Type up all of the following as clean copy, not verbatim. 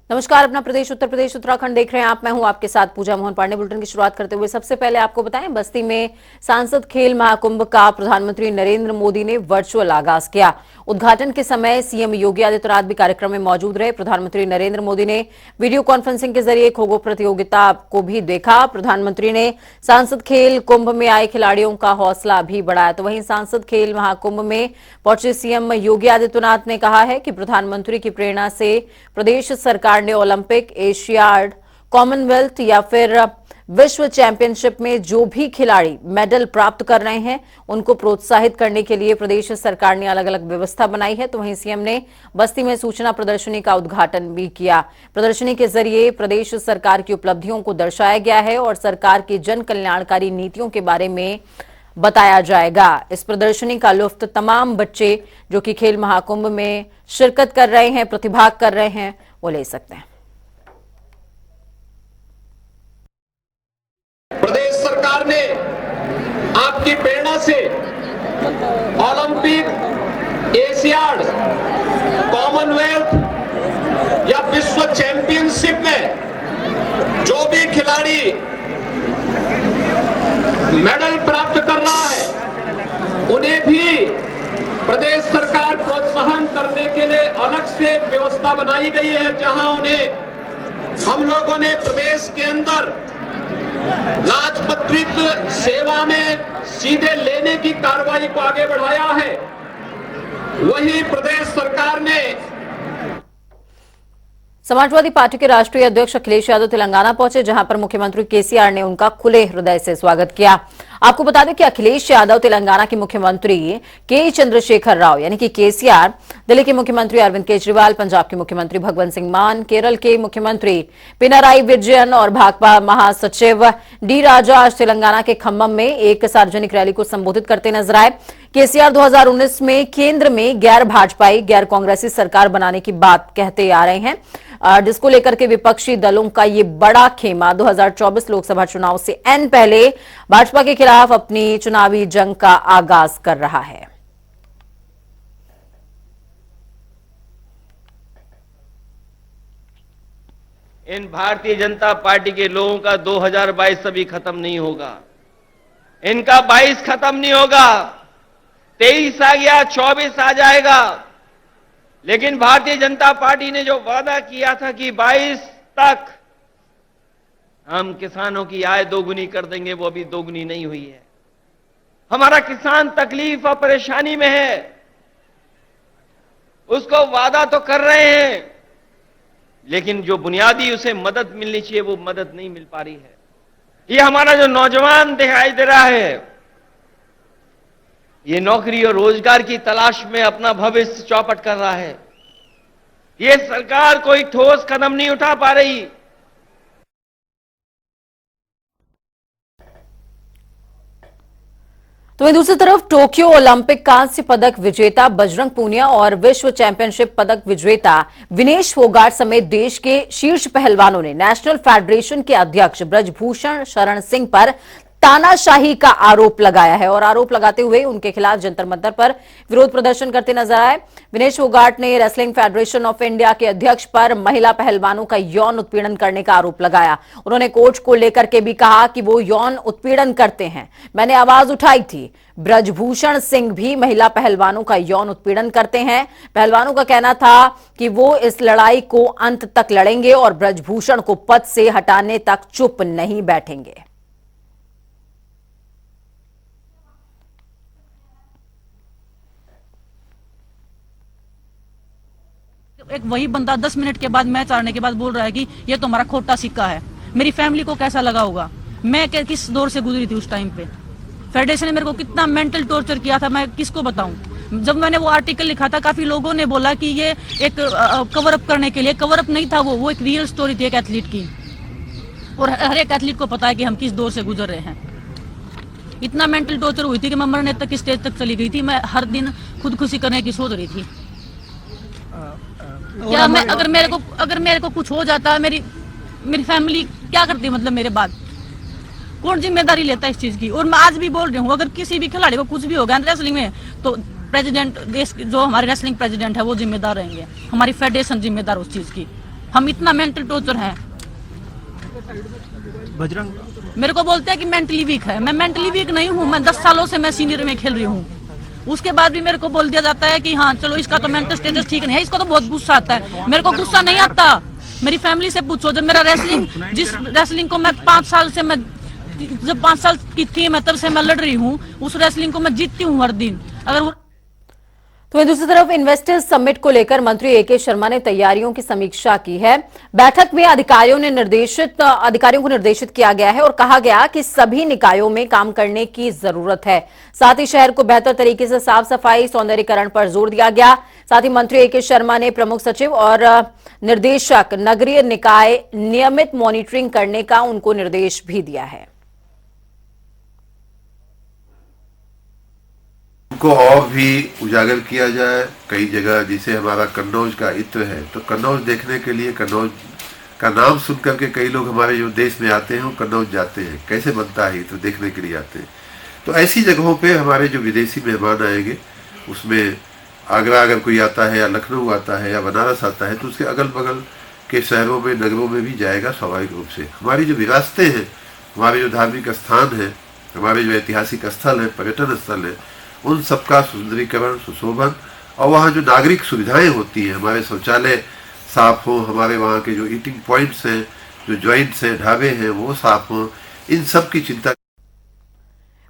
नमस्कार, अपना प्रदेश उत्तर प्रदेश उत्तराखंड देख रहे हैं आप। मैं हूं आपके साथ पूजा मोहन पांडे। बुलेटिन की शुरुआत करते हुए सबसे पहले आपको बताएं, बस्ती में सांसद खेल महाकुंभ का प्रधानमंत्री नरेंद्र मोदी ने वर्चुअल आगाज किया। उद्घाटन के समय सीएम योगी आदित्यनाथ भी कार्यक्रम में मौजूद रहे। प्रधानमंत्री नरेंद्र मोदी ने वीडियो कॉन्फ्रेंसिंग के जरिए खो खो प्रतियोगिता को भी देखा। प्रधानमंत्री ने सांसद खेल कुंभ में आए खिलाड़ियों का हौसला भी बढ़ाया। तो वहीं सांसद खेल महाकुंभ में पहुंचे सीएम योगी आदित्यनाथ ने कहा है कि प्रधानमंत्री की प्रेरणा से प्रदेश सरकार ने ओलंपिक, एशियाड, कॉमनवेल्थ या फिर विश्व चैंपियनशिप में जो भी खिलाड़ी मेडल प्राप्त कर रहे हैं उनको प्रोत्साहित करने के लिए प्रदेश सरकार ने अलग अलग व्यवस्था बनाई है। तो वहीं सीएम ने बस्ती में सूचना प्रदर्शनी का उद्घाटन भी किया। प्रदर्शनी के जरिए प्रदेश सरकार की उपलब्धियों को दर्शाया गया है और सरकार की जन कल्याणकारी नीतियों के बारे में बताया जाएगा। इस प्रदर्शनी का लुत्फ तमाम बच्चे जो कि खेल महाकुंभ में शिरकत कर रहे हैं, प्रतिभाग कर रहे हैं, वो ले सकते हैं। प्रदेश सरकार ने आपकी प्रेरणा से ओलंपिक, एशियाड, कॉमनवेल्थ या विश्व चैंपियनशिप में जो भी खिलाड़ी मेडल प्राप्त कर रहा है उन्हें भी प्रदेश सरकार प्रोत्साहन करने के लिए अलग से व्यवस्था बनाई गई है, जहां उन्हें हम लोगों ने प्रदेश के अंदर राजपत्रित सेवा में सीधे लेने की कार्रवाई को आगे बढ़ाया है। वही प्रदेश सरकार ने समाजवादी पार्टी के राष्ट्रीय अध्यक्ष अखिलेश यादव तेलंगाना पहुंचे, जहां पर मुख्यमंत्री केसीआर ने उनका खुले हृदय से स्वागत किया। आपको बता दें कि अखिलेश यादव तेलंगाना के मुख्यमंत्री के चंद्रशेखर राव यानी कि केसीआर, दिल्ली के मुख्यमंत्री अरविंद केजरीवाल, पंजाब के मुख्यमंत्री भगवंत सिंह मान, केरल के मुख्यमंत्री पिनाराई विजयन और भाजपा महासचिव डी राजा आज तेलंगाना के खम्मम में एक सार्वजनिक रैली को संबोधित करते नजर आए। केसीआर 2019 में केंद्र में गैर भाजपाई, गैर कांग्रेसी सरकार बनाने की बात कहते आ रहे हैं, जिसको लेकर के विपक्षी दलों का ये बड़ा खेमा 2024 लोकसभा चुनाव से एन पहले भाजपा के खिलाफ अपनी चुनावी जंग का आगाज कर रहा है। इन भारतीय जनता पार्टी के लोगों का 2022 अभी खत्म नहीं होगा, इनका 22 खत्म नहीं होगा, 23 आ गया, 24 आ जाएगा। लेकिन भारतीय जनता पार्टी ने जो वादा किया था कि 22 तक हम किसानों की आय दोगुनी कर देंगे, वो अभी दोगुनी नहीं हुई है। हमारा किसान तकलीफ और परेशानी में है, उसको वादा तो कर रहे हैं, लेकिन जो बुनियादी उसे मदद मिलनी चाहिए वो मदद नहीं मिल पा रही है। ये हमारा जो नौजवान दिखाई दे रहा है, ये नौकरी और रोजगार की तलाश में अपना भविष्य चौपट कर रहा है। ये सरकार कोई ठोस कदम नहीं उठा पा रही। तो वहीं दूसरी तरफ टोक्यो ओलंपिक कांस्य पदक विजेता बजरंग पूनिया और विश्व चैंपियनशिप पदक विजेता विनेश फोगाट समेत देश के शीर्ष पहलवानों ने नेशनल फेडरेशन के अध्यक्ष ब्रजभूषण शरण सिंह पर तानाशाही का आरोप लगाया है और आरोप लगाते हुए उनके खिलाफ जंतर मंतर पर विरोध प्रदर्शन करते नजर आए। विनेश फोगाट ने रेसलिंग फेडरेशन ऑफ इंडिया के अध्यक्ष पर महिला पहलवानों का यौन उत्पीड़न करने का आरोप लगाया। उन्होंने कोच को लेकर के भी कहा कि वो यौन उत्पीड़न करते हैं, मैंने आवाज उठाई थी। ब्रजभूषण सिंह भी महिला पहलवानों का यौन उत्पीड़न करते हैं। पहलवानों का कहना था कि वो इस लड़ाई को अंत तक लड़ेंगे और ब्रजभूषण को पद से हटाने तक चुप नहीं बैठेंगे। एक वही बंदा 10 मिनट के बाद मैच हारने के बाद बोल रहा है कि ये तो हमारा खोटा सिक्का है। मेरी फैमिली को कैसा लगा होगा, मैं किस दौर से गुजरी थी उस टाइम पे। फेडरेशन ने मेरे को कितना मेंटल टॉर्चर किया था, मैं किसको बताऊं। जब मैंने वो आर्टिकल लिखा था, काफी लोगों ने बोला कि ये एक कवर अप करने के लिए, कवर अप नहीं था वो एक रियल स्टोरी थी एक एथलीट की, और हर एक एथलीट को पता है कि हम किस दौर से गुजर रहे हैं। इतना मेंटल टॉर्चर हुई थी कि मैं मरने तक की स्टेज तक चली गई थी। मैं हर दिन खुदकुशी करने की सोच रही थी। क्या मैं अगर मेरे को कुछ हो जाता, मेरी फैमिली क्या करती, मतलब मेरे बाद कौन जिम्मेदारी लेता है इस चीज की। और मैं आज भी बोल रही हूँ, अगर किसी भी खिलाड़ी को कुछ भी हो गया रेसलिंग में, तो प्रेसिडेंट, देश जो हमारे रेसलिंग प्रेसिडेंट है वो जिम्मेदार रहेंगे, हमारी फेडरेशन जिम्मेदार उस चीज की। हम इतना मेंटल टॉर्चर है। बजरंग मेरे को बोलते हैं कि मेंटली वीक है। मैं मेंटली वीक नहीं हूँ। मैं 10 सालों से मैं सीनियर में खेल रही हूँ। उसके बाद भी मेरे को बोल दिया जाता है कि हाँ चलो इसका तो मेंटल स्टेटस ठीक नहीं है। इसको तो बहुत गुस्सा आता है। मेरे को गुस्सा नहीं आता। मेरी फैमिली से पूछो। जब मेरा जिस रेसलिंग को मैं 5 साल से जब 5 साल की थी मैं तब से मैं लड़ रही हूँ, उस रेसलिंग को मैं जीतती हूँ हर दिन। अगर तो दूसरी तरफ इन्वेस्टर्स समिट को लेकर मंत्री एके शर्मा ने तैयारियों की समीक्षा की है। बैठक में अधिकारियों को निर्देशित किया गया है और कहा गया कि सभी निकायों में काम करने की जरूरत है। साथ ही शहर को बेहतर तरीके से साफ सफाई सौंदर्यीकरण पर जोर दिया गया। साथ ही मंत्री एके शर्मा ने प्रमुख सचिव और निर्देशक नगरीय निकाय नियमित मॉनिटरिंग करने का उनको निर्देश भी दिया है। को और भी उजागर किया जाए। कई जगह जिसे हमारा कन्नौज का इत्र है, तो कन्नौज देखने के लिए, कन्नौज का नाम सुन करके कई लोग हमारे जो देश में आते हैं वो कन्नौज जाते हैं, कैसे बनता है इत्र देखने के लिए आते हैं। तो ऐसी जगहों पे हमारे जो विदेशी मेहमान आएंगे, उसमें आगरा अगर कोई आता है या लखनऊ आता है या बनारस आता है, तो उसके अगल बगल के शहरों में, नगरों में भी जाएगा स्वाभाविक रूप से। हमारी जो विरासतें हैं, हमारे जो धार्मिक स्थान हैं, हमारे जो ऐतिहासिक स्थल हैं, पर्यटन स्थल है, उन सबका सुंदरीकरण, सुशोभन, और वहाँ जो नागरिक सुविधाएं होती हैं, हमारे शौचालय साफ हो, हमारे वहाँ के जो ईटिंग पॉइंट्स हैं, जो जॉइंट्स हैं, ढाबे हैं, वो साफ हो, इन सब की चिंता।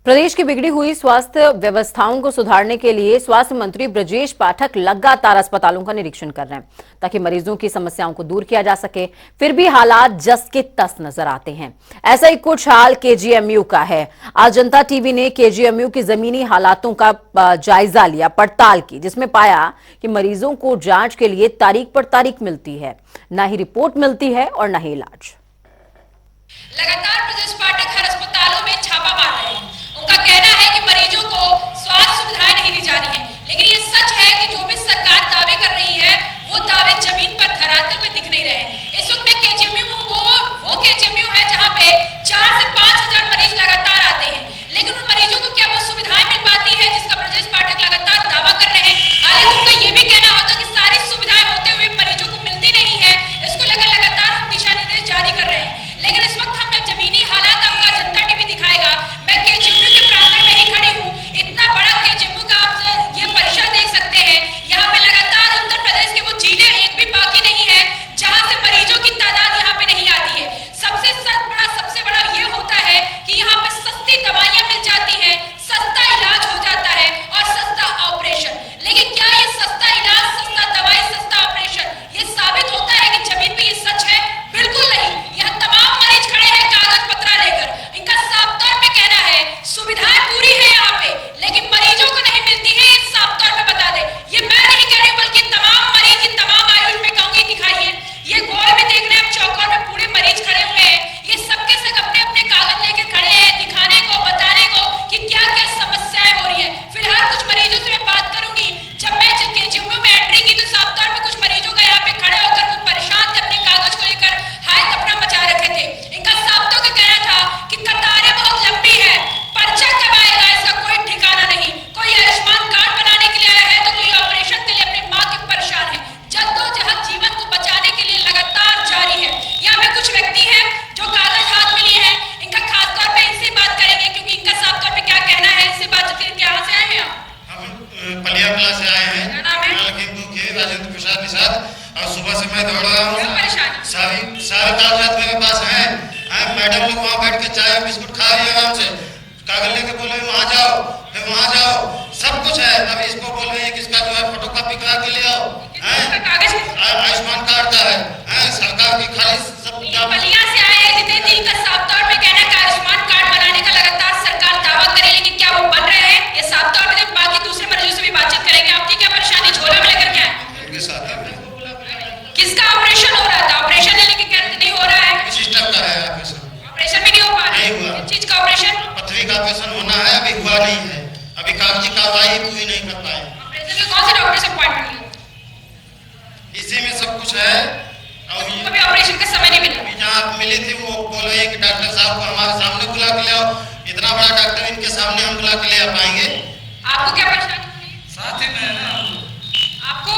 प्रदेश की बिगड़ी हुई स्वास्थ्य व्यवस्थाओं को सुधारने के लिए स्वास्थ्य मंत्री ब्रजेश पाठक लगातार अस्पतालों का निरीक्षण कर रहे हैं ताकि मरीजों की समस्याओं को दूर किया जा सके। फिर भी हालात जस के तस नजर आते हैं। ऐसा ही कुछ हाल केजीएमयू का है। आज जनता टीवी ने केजीएमयू की जमीनी हालातों का जायजा लिया, पड़ताल की, जिसमें पाया कि मरीजों को जांच के लिए तारीख पर तारीख मिलती है, न ही रिपोर्ट मिलती है और न ही इलाज। लगातार ब्रजेश पाठक हर अस्पतालों में छापा मार रहे हैं। उनका कहना है कि मरीजों को स्वास्थ्य सुविधाएं नहीं दी जा रही हैं, लेकिन ये सच है कि जो भी सरकार दावे कर रही है वो दावे जमीन पर धरातल पे दिख नहीं रहे। इस वक्त में केजीएमयू वो केजीएमयू है जहां पे 4 से 5 हजार मरीज लगातार आते हैं, लेकिन उन मरीजों को क्या वो सुविधाएं मिल पाती है जिसका ब्रजेश पाठक लगातार दावा कर रहे हैं। हालांकि उनका ये भी कहना होता कि सारी सुविधाएं होते हुए मरीजों को मिलती नहीं है। इसको लेकर लगातार हम दिशा निर्देश जारी कर रहे हैं, लेकिन इस वक्त हम जमीनी हालात आपका जनता टीवी दिखाएगा। मैं केजीएमयू के प्रांगण में ही खड़ी हूँ। इतना बड़ा केजीएमयू का आप ये परिसर देख सकते हैं। यहाँ पे लगातार उत्तर प्रदेश के वो जिले एक भी बाकी नहीं है जहाँ से मरीजों की तादाद यहाँ पे नहीं आती है। सबसे बड़ा ये होता है कि यहाँ पे सस्ती दवाइयाँ मिल जाती है, सस्ता इलाज हो जाता है और सस्ता ऑपरेशन। लेकिन क्या ये सस्ता इलाज, सस्ता दवाई, सस्ता ऑपरेशन ये साबित होता है कि जमीन पे ये सच है? बिल्कुल नहीं। यहाँ तमाम मरीज खड़े हैं कागज पत्र लेकर। इनका साफ तौर पे कहना है सुविधाएं पूरी है यहाँ पे, लेकिन मरीजों को नहीं मिलती है। ये साफ तौर पे बता दे। ये मैं नहीं कह रही बल्कि तमाम मरीज, तमाम आयुष में कहूंगी दिखाइए। ये गोल में देख रहे हैं, चौकोर में पूरे मरीज खड़े हुए हैं। ये सबके सब अपने अपने कागज लेकर खड़े हैं, दिखाने को, बताने को कि क्या क्या समस्याएं हो रही है। फिलहाल कुछ मरीजों से मैं बात करूंगी। जब मैं केजीएमयू में एंट्री की तो साफ तौर पे कुछ मरीजों का यहाँ पे खड़े होकर कुछ परेशान थे, अपने कागज को लेकर हाय कपड़ा मचा रखे थे। इनका साफ तौर पे कहना था कि कतारें बहुत लंबी है, पर्चा कब आएगा इसका कोई ठिकाना नहीं। कोई आयुष्मान कार्ड बनाने के लिए आया है तो कोई ऑपरेशन के लिए अपनी माँ के परेशान है। जद्दोजहद जीवन को बचाने के लिए लगातार जारी है। यहाँ पे कुछ व्यक्ति हैं जो कागज हाथ में लिए हैं। इनका खासतौर पे इनसे बात करेंगे क्योंकि इनका साफ तौर पे क्या कहना है। इनसे बात करके कहाँ से आए हैं आप? हम पलिया कला से आए हैं। क्या नाम है? राजेंद्र प्रसाद निषाद। और सुबह से मैं दौड़ रहा हूँ। सारे कागजात मेरे पास हैं। मैडम लोग वहाँ बैठ के चाय बिस्कुट खा रही है आराम से। कागज लेके बोले वहाँ जाओ, फिर वहाँ जाओ, सब कुछ है। अब इसको बोल रहे हैं कि इसका जो है फोटोकॉपी करा के ले आओ। आयुष्मान कार्ड का है, सरकार की खाली सब। पलिया से आए हैं जितेंद्र जी का साफ तौर पे कहना है आयुष्मान कार्ड बनाने का लगातार सरकार दावा करे, लेकिन क्या वो बन रहे हैं? ये साफ तौर पे बाकी दूसरे मरीजों से भी बातचीत करेंगे। आपकी क्या परेशानी, झोला में लेकर क्या है? किसका ऑपरेशन हो रहा था? ऑपरेशन है लेकिन कहते नहीं हो रहा है। सिस्टम का है ऑपरेशन भी नहीं हो पा रहा है। किस चीज का ऑपरेशन? पथरी का ऑपरेशन होना है, अभी हुआ नहीं है। अभी कागजी कार्रवाई पूरी नहीं कर पाए। ऑपरेशन के कौन से डॉक्टर से अपॉइंटमेंट लिया? इसी में सब कुछ है। और अभी ऑपरेशन का समय नहीं मिला। जहाँ आप मिले थे वो बोल रहे हैं कि डॉक्टर साहब को हमारे सामने बुला के ले आओ। इतना बड़ा डॉक्टर इनके सामने हम बुला के ले आ पाएंगे? आपको क्या परेशानी? साथ ही में ना आपको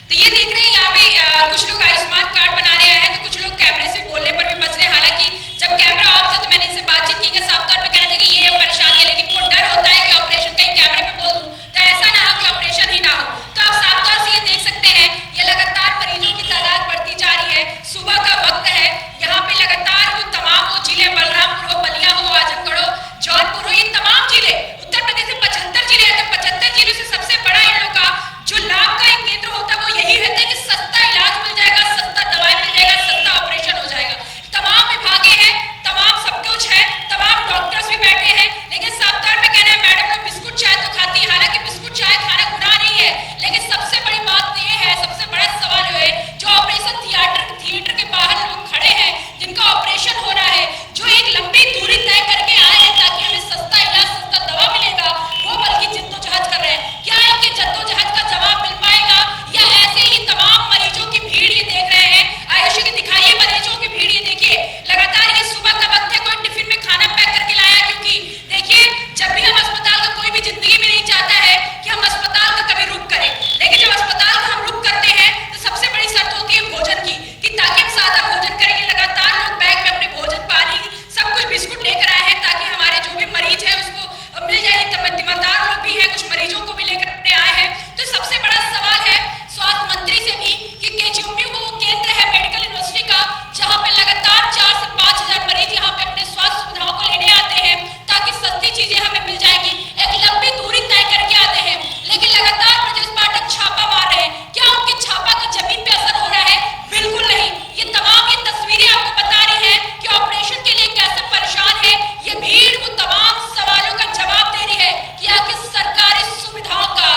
तो ये देख रहे हैं यहाँ पे कुछ लोग आयुष्मान कार्ड बनाने आए हैं तो कुछ लोग कैमरे से बोलने पर भी बच रहे हैं। हालांकि जब कैमरा ऑफ था तो मैंने इनसे बातचीत की, साफ तौर पे कह रहे थे कि ये परेशानी है, लेकिन वो डर होता है कि ऑपरेशन कहीं कैमरे पे बोल दूं तो ऐसा ना हो कि ऑपरेशन ही ना हो। तो आप साफ तौर से ये देख सकते हैं, ये लगातार मरीजों की तादाद बढ़ती जा रही है। सुबह का वक्त है, यहाँ पे लगातार वो तमाम वो जिले, बलरामपुर हो, बलिया हो, आजमगढ़ हो, जौनपुर हो, ये तमाम जिले उत्तर प्रदेश में 75 जिले हैं। तो 75 जिलों से सबसे बड़ा इन लोग का जो लाभ का एक केंद्र होता है वो यही रहता है कि सस्ता इलाज मिल जाएगा, सस्ता दवाई मिल जाएगा, सस्ता ऑपरेशन हो जाएगा। तमाम विभागे हैं, तमाम सब कुछ है, तमाम डॉक्टर्स भी बैठे हैं, लेकिन साफ तौर पे कहना है मैडम लोग बिस्कुट चाय तो खाती है। हालांकि बिस्कुट चाय खाना गुनाह नहीं है, लेकिन सबसे बड़ी बात ये है, सबसे बड़ा सवाल है जो ऑपरेशन थिएटर के बाहर लोग खड़े हैं जिनका ऑपरेशन हो रहा है, जो एक लंबी दूरी तय करके आए हैं ताकि हमें सस्ता इलाज, सस्ता दवा मिलेगा, वो बल्कि जद्दोजहद कर रहे हैं। क्या इनके जद्दोजहद का जवाब मिल पाएगा या ऐसे ही तमाम मरीजों की भीड़ ये देख रहे हैं? आयुषी की दिखाइए मरीजों की भीड़, ये देखिए लगातार। ये सुबह का वक्त है, कोई टिफिन में खाना पैक करके लाया, क्योंकि देखिए जब भी हम अस्पताल का, कोई भी जिंदगी में नहीं चाहता है कि हम अस्पताल का कभी रुक करें, लेकिन जब अस्पताल का हम रुक करते हैं तो सबसे बड़ी शर्त होती है भोजन की, कि ताकि हम सादा भोजन करेंगे। लगातार लोग बैग में अपने भोजन, पानी, सब कुछ बिस्कुट लेकर आए हैं ताकि हमारे जो भी मरीज है उसको मिल जाए। तीमारदार लोग भी हैं, कुछ मरीजों को भी लेकर अपने आए हैं। तो सबसे बड़ा सवाल है स्वास्थ्य मंत्री से भी कि केजीएमयू वो केंद्र है मेडिकल यूनिवर्सिटी का, जहां पे लगातार 4 से 5 हजार मरीज यहाँ पे अपने स्वास्थ्य सुविधाओं को लेने आते हैं ताकि सस्ती चीजें हमें मिल जाएगी। एक लंबी दूरी तय करके आते हैं, लेकिन लगातार प्रदेश पाठक छापा मार रहे हैं। क्या उनके छापा का जमीन पे असर हो रहा है? बिल्कुल नहीं। ये तमाम ये तस्वीरें आपको बता रही है कि ऑपरेशन के लिए कैसे परेशान है ये भीड़। वो तमाम सवालों का जवाब दे रही है कि आखिर सरकारी सुविधाओं का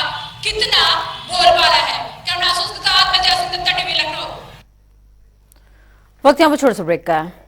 कितना बोलबाला है। कैमरा के साथ मैं जयसिंह दत्ता, टीवी लखनऊ। वक्त यहाँ पर छोटा सा ब्रेक का है।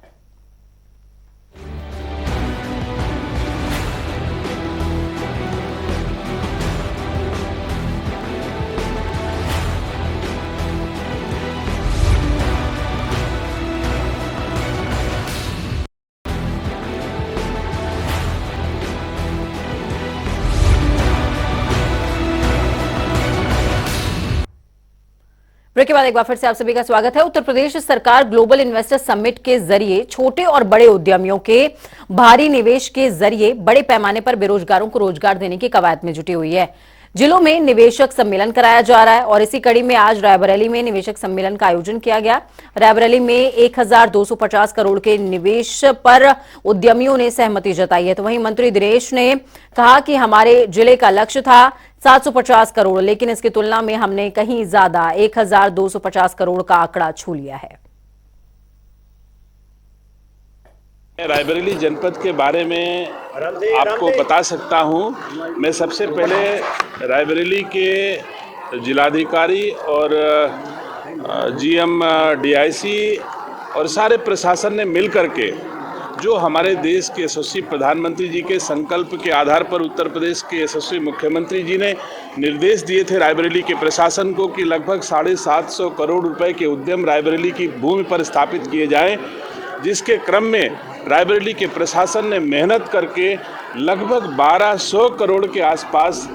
ब्रेक के बाद एक बार फिर से आप सभी का स्वागत है। उत्तर प्रदेश सरकार ग्लोबल इन्वेस्टर समिट के जरिए छोटे और बड़े उद्यमियों के भारी निवेश के जरिए बड़े पैमाने पर बेरोजगारों को रोजगार देने की कवायद में जुटी हुई है। जिलों में निवेशक सम्मेलन कराया जा रहा है और इसी कड़ी में आज रायबरेली में निवेशक सम्मेलन का आयोजन किया गया। रायबरेली में 1250 करोड़ के निवेश पर उद्यमियों ने सहमति जताई है। तो वहीं मंत्री दिनेश ने कहा कि हमारे जिले का लक्ष्य था 750 करोड़, लेकिन इसकी तुलना में हमने कहीं ज्यादा 1250 करोड़ का आंकड़ा छू लिया है। रायबरेली जनपद के बारे में आपको बता सकता हूं। मैं सबसे पहले रायबरेली के जिलाधिकारी और जीएम डीआईसी और सारे प्रशासन ने मिलकर के जो हमारे देश के यशस्वी प्रधानमंत्री जी के संकल्प के आधार पर उत्तर प्रदेश के यशस्वी मुख्यमंत्री जी ने निर्देश दिए थे रायबरेली के प्रशासन को कि लगभग 750 करोड़ रुपए के उद्यम रायबरेली की भूमि पर स्थापित किए जाएं, जिसके क्रम में रायबरेली के प्रशासन ने मेहनत करके लगभग 1200 करोड़ के आसपास।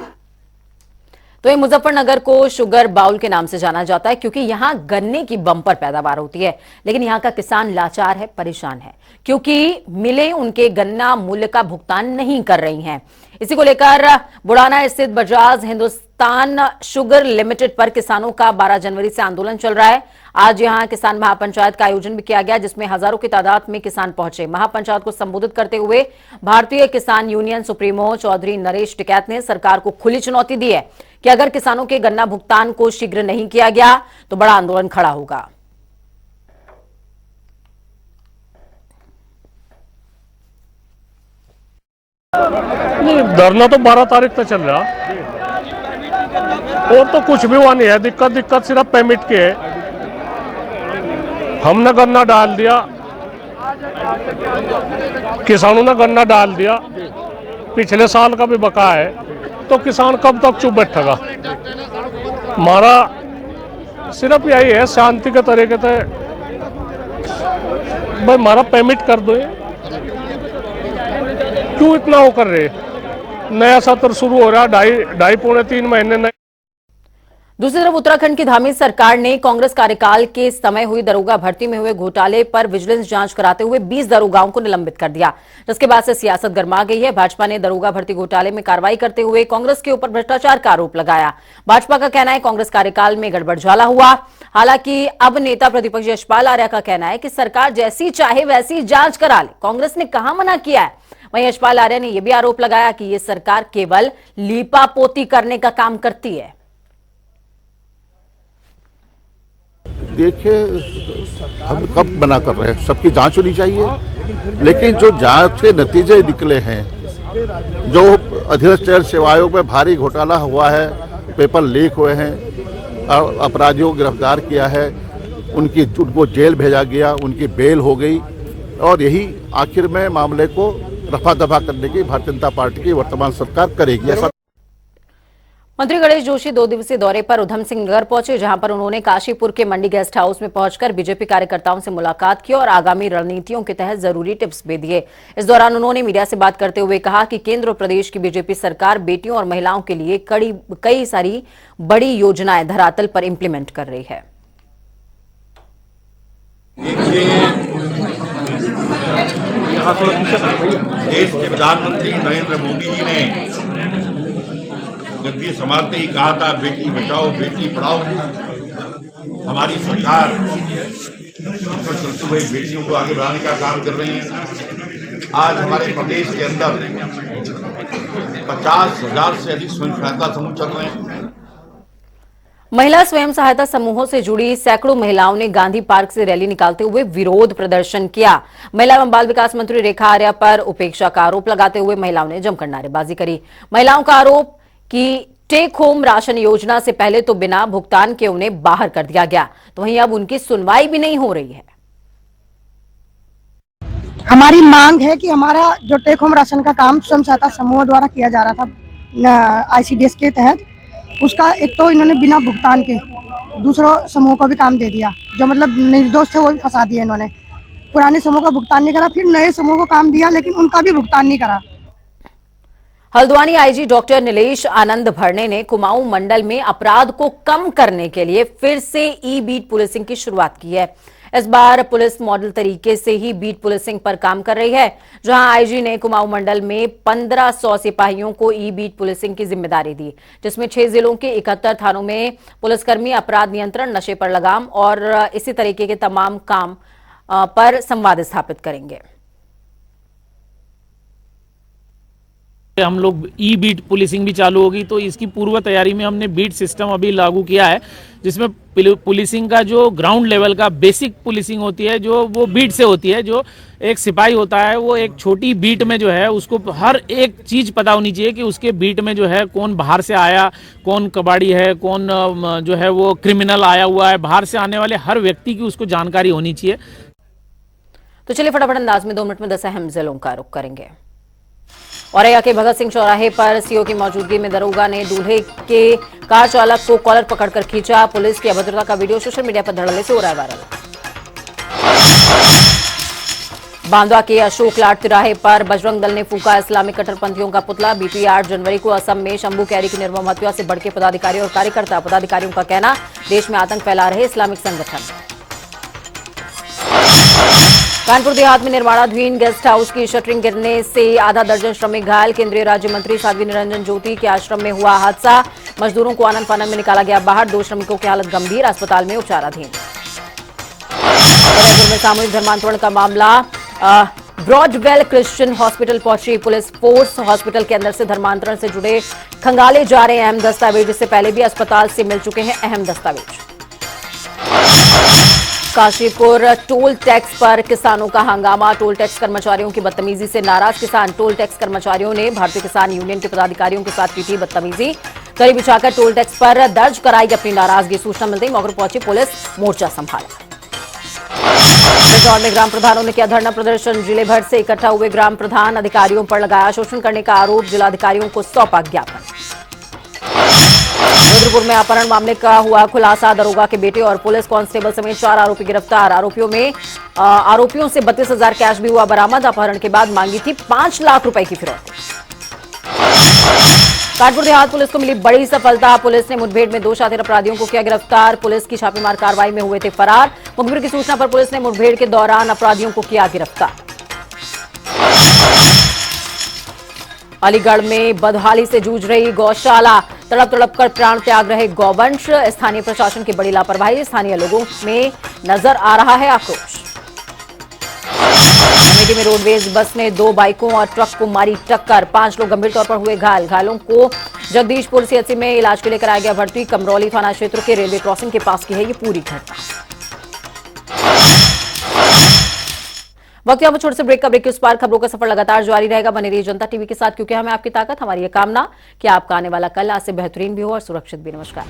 तो ये मुजफ्फरनगर को शुगर बाउल के नाम से जाना जाता है क्योंकि यहाँ गन्ने की बम्पर पैदावार होती है, लेकिन यहाँ का किसान लाचार है, परेशान है क्योंकि मिलें उनके गन्ना मूल्य का भुगतान नहीं कर रही हैं। इसी को लेकर बुढ़ाना स्थित बजाज हिंदुस्तान शुगर लिमिटेड पर किसानों का 12 जनवरी से आंदोलन चल रहा है। आज यहां किसान महापंचायत का आयोजन भी किया गया, जिसमें हजारों की तादाद में किसान पहुंचे। महापंचायत को संबोधित करते हुए भारतीय किसान यूनियन सुप्रीमो चौधरी नरेश टिकैत ने सरकार को खुली चुनौती दी है कि अगर किसानों के गन्ना भुगतान को शीघ्र नहीं किया गया तो बड़ा आंदोलन खड़ा होगा। नहीं, धरना तो 12 तारीख तक चल रहा और तो कुछ भी हुआ नहीं है। दिक्कत सिर्फ पेमेंट की है। हमने गन्ना डाल दिया, किसानों ने गन्ना डाल दिया, पिछले साल का भी बका है, तो किसान कब तक चुप बैठेगा। हमारा सिर्फ यही है शांति के तरीके से भाई हमारा पेमेंट कर दो। क्यों इतना वो कर रहे? नया सत्र शुरू हो रहा, ढाई पौने 3 महीने दूसरी तरफ उत्तराखंड की धामी सरकार ने कांग्रेस कार्यकाल के समय हुई दरोगा भर्ती में हुए घोटाले पर विजिलेंस जांच कराते हुए 20 दरोगाओं को निलंबित कर दिया, जिसके बाद से सियासत गर्मा गई है। भाजपा ने दरोगा भर्ती घोटाले में कार्रवाई करते हुए कांग्रेस के ऊपर भ्रष्टाचार का आरोप लगाया। भाजपा का कहना है कांग्रेस कार्यकाल में गड़बड़झाला हुआ। हालांकि अब नेता प्रतिपक्ष यशपाल आर्या का कहना है कि सरकार जैसी चाहे वैसी जांच करा ले, कांग्रेस ने कहां मना किया है। वहीं यशपाल आर्या ने यह भी आरोप लगाया कि ये सरकार केवल लीपापोती करने का काम करती है। देखिए, हम कब मना कर रहे हैं, सबकी जांच होनी चाहिए, लेकिन जो जांच के नतीजे निकले हैं, जो अधीनस्थ सेवा आयोग में भारी घोटाला हुआ है, पेपर लीक हुए हैं, अपराधियों को गिरफ्तार किया है, उनको जेल भेजा गया, उनकी बेल हो गई, और यही आखिर में मामले को रफा दफा करने की भारतीय जनता पार्टी की वर्तमान सरकार करेगी। ऐसा मंत्री गणेश जोशी 2 दिवसीय दौरे पर उधम सिंह नगर पहुंचे, जहां पर उन्होंने काशीपुर के मंडी गेस्ट हाउस में पहुंचकर बीजेपी कार्यकर्ताओं से मुलाकात की और आगामी रणनीतियों के तहत जरूरी टिप्स भी दिए। इस दौरान उन्होंने मीडिया से बात करते हुए कहा कि केंद्र और प्रदेश की बीजेपी सरकार बेटियों और महिलाओं के लिए कई सारी बड़ी योजनाएं धरातल पर इंप्लीमेंट कर रही है। देश के प्रधानमंत्री नरेंद्र मोदी जी ने गद्दी संभालते ही कहा था, बेटी बचाओ बेटी पढ़ाओ। हमारी सरकार चलते हुए बेटियों को आगे बढ़ाने का काम कर रही है। आज हमारे प्रदेश के अंदर 50,000 से अधिक स्वयं सहायता समूह चल रहे हैं। महिला स्वयं सहायता समूहों से जुड़ी सैकड़ों महिलाओं ने गांधी पार्क से रैली निकालते हुए विरोध प्रदर्शन किया। महिला एवं बाल विकास मंत्री रेखा आर्या पर उपेक्षा का आरोप लगाते हुए महिलाओं ने जमकर नारेबाजी करी। महिलाओं का आरोप कि टेक होम राशन योजना से पहले तो बिना भुगतान के उन्हें बाहर कर दिया गया, तो वहीं अब उनकी सुनवाई भी नहीं हो रही है। हमारी मांग है कि हमारा जो टेक होम राशन का काम स्वयं सहायता समूह द्वारा किया जा रहा था ICDS के तहत, उसका एक तो इन्होंने बिना भुगतान के दूसरों समूह को भी काम दे दिया, जो मतलब निर्दोष थे वो भी फंसा दिया इन्होंने। पुराने समूह का भुगतान नहीं करा, फिर नए समूह को काम दिया लेकिन उनका भी भुगतान नहीं करा। हल्द्वानी आईजी डॉक्टर नीलेश आनंद भरने ने कुमाऊं मंडल में अपराध को कम करने के लिए फिर से ई-बीट पुलिसिंग की शुरुआत की है। इस बार पुलिस मॉडल तरीके से ही बीट पुलिसिंग पर काम कर रही है, जहां आईजी ने कुमाऊं मंडल में 1500 सिपाहियों को ई-बीट पुलिसिंग की जिम्मेदारी दी, जिसमें 6 जिलों के 71 थानों में पुलिसकर्मी अपराध नियंत्रण, नशे पर लगाम और इसी तरीके के तमाम काम पर संवाद स्थापित करेंगे। हम लोग ई बीट पुलिसिंग भी चालू होगी, तो इसकी पूर्व तैयारी में हमने बीट सिस्टम अभी लागू किया है, जिसमें पुलिसिंग का जो ग्राउंड लेवल का बेसिक पुलिसिंग होती है, जो वो बीट से होती है। जो एक सिपाही होता है वो एक छोटी बीट में जो है उसको हर एक चीज पता होनी चाहिए कि उसके बीट में जो है कौन बाहर से आया, कौन कबाड़ी है, कौन जो है वो क्रिमिनल आया हुआ है, बाहर से आने वाले हर व्यक्ति की उसको जानकारी होनी चाहिए। तो चलिए फटाफट अंदाज में 2 मिनट में 10 अहम जिलों का रुख करेंगे। औरैया के भगत सिंह चौराहे पर सीओ की मौजूदगी में दरोगा ने दूल्हे के कार चालक को कॉलर पकड़कर खींचा। पुलिस की अभद्रता का वीडियो सोशल मीडिया पर धड़ल्ले से हो रहा है वायरल। बांद्रा के अशोक लाट तिराहे पर बजरंग दल ने फूका इस्लामिक कट्टरपंथियों का पुतला। बीती 8 जनवरी को असम में शंभू कैरी की निर्मम हत्या से भड़के पदाधिकारी और कार्यकर्ता। पदाधिकारियों का कहना, देश में आतंक फैला रहे इस्लामिक संगठन। कानपुर देहात में निर्माणाधीन गेस्ट हाउस की शटरिंग गिरने से आधा दर्जन श्रमिक घायल। केंद्रीय राज्य मंत्री साध्वी निरंजन ज्योति के आश्रम में हुआ हादसा। मजदूरों को आनन फानन में निकाला गया बाहर। 2 श्रमिकों की हालत गंभीर, अस्पताल में उपचाराधीन। उदयपुर में सामूहिक धर्मांतरण का मामला। ब्रॉडवेल क्रिश्चियन हॉस्पिटल पहुंची पुलिस फोर्स। हॉस्पिटल के अंदर से धर्मांतरण से जुड़े खंगाले जा रहे अहम दस्तावेज। इससे पहले भी अस्पताल से मिल चुके हैं अहम दस्तावेज। काशीपुर टोल टैक्स पर किसानों का हंगामा। टोल टैक्स कर्मचारियों की बदतमीजी से नाराज किसान। टोल टैक्स कर्मचारियों ने भारतीय किसान यूनियन के पदाधिकारियों के साथ की थी बदतमीजी। कड़ी बिछाकर टोल टैक्स पर दर्ज कराई अपनी नाराजगी। सूचना मिलते ही मौके पर पहुंची पुलिस, मोर्चा संभाला। इंदौर में ग्राम प्रधानों ने किया धरना प्रदर्शन। जिले भर से इकट्ठा हुए ग्राम प्रधान अधिकारियों पर लगाया शोषण करने का आरोप। जिलाधिकारियों को सौंपा ज्ञापन। रुद्रपुर में अपहरण मामले का हुआ खुलासा। दरोगा के बेटे और पुलिस कांस्टेबल समेत 4 आरोपी गिरफ्तार। आरोपियों से 32,000 कैश भी हुआ बरामद। अपहरण के बाद मांगी थी 5 लाख रुपए की फिरौती। कानपुर देहात पुलिस को मिली बड़ी सफलता। पुलिस ने मुठभेड़ में 2 शातिर अपराधियों को किया गिरफ्तार। पुलिस की छापेमार कार्रवाई में हुए थे फरार। मुखबिर की सूचना पर पुलिस ने मुठभेड़ के दौरान अपराधियों को किया गिरफ्तार। अलीगढ़ में बदहाली से जूझ रही गौशाला, तड़प तड़प कर प्राण त्याग रहे गौवंश। स्थानीय प्रशासन की बड़ी लापरवाही, स्थानीय लोगों में नजर आ रहा है आक्रोश। अमेठी में रोडवेज बस ने 2 बाइकों और ट्रक को मारी टक्कर। 5 लोग गंभीर तौर पर हुए घायल। घायलों को जगदीशपुर सीएचसी में इलाज के लिए कराया गया भर्ती। कमरौली थाना क्षेत्र के रेलवे क्रॉसिंग के पास की है ये पूरी घटना। वक्त यहाँ पर छोटे से ब्रेक का। ब्रेक के उस पार खबरों का सफर लगातार जारी रहेगा। बने रहिए जनता टीवी के साथ, क्योंकि हमें आपकी ताकत, हमारी ये कामना कि आपका आने वाला कल आज से बेहतरीन भी हो और सुरक्षित भी। नमस्कार।